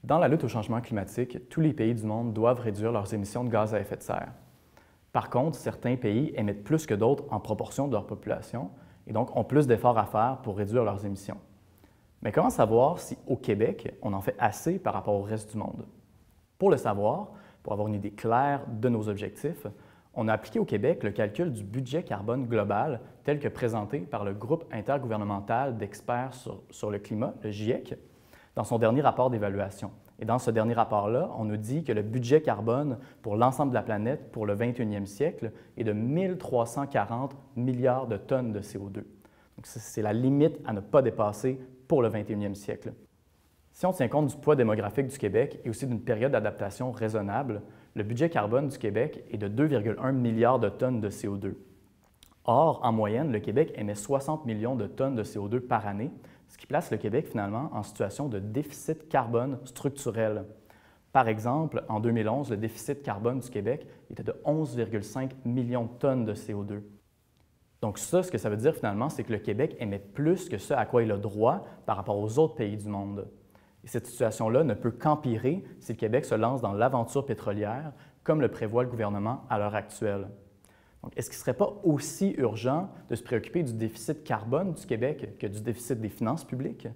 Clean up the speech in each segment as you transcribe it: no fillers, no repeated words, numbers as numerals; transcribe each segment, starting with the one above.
Dans la lutte au changement climatique, tous les pays du monde doivent réduire leurs émissions de gaz à effet de serre. Par contre, certains pays émettent plus que d'autres en proportion de leur population et donc ont plus d'efforts à faire pour réduire leurs émissions. Mais comment savoir si, au Québec, on en fait assez par rapport au reste du monde? Pour le savoir, pour avoir une idée claire de nos objectifs, on a appliqué au Québec le calcul du budget carbone global tel que présenté par le groupe intergouvernemental d'experts sur le climat, le GIEC, dans son dernier rapport d'évaluation. Et dans ce dernier rapport-là, on nous dit que le budget carbone pour l'ensemble de la planète pour le 21e siècle est de 1340 milliards de tonnes de CO2. Donc, c'est la limite à ne pas dépasser pour le 21e siècle. Si on tient compte du poids démographique du Québec et aussi d'une période d'adaptation raisonnable, le budget carbone du Québec est de 2,1 milliards de tonnes de CO2. Or, en moyenne, le Québec émet 60 millions de tonnes de CO2 par année, ce qui place le Québec finalement en situation de déficit carbone structurel. Par exemple, en 2011, le déficit carbone du Québec était de 11,5 millions de tonnes de CO2. Donc ça, ce que ça veut dire finalement, c'est que le Québec émet plus que ce à quoi il a droit par rapport aux autres pays du monde. Et cette situation-là ne peut qu'empirer si le Québec se lance dans l'aventure pétrolière, comme le prévoit le gouvernement à l'heure actuelle. Donc, est-ce qu'il ne serait pas aussi urgent de se préoccuper du déficit carbone du Québec que du déficit des finances publiques?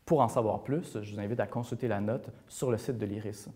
Pour en savoir plus, je vous invite à consulter la note sur le site de l'IRIS.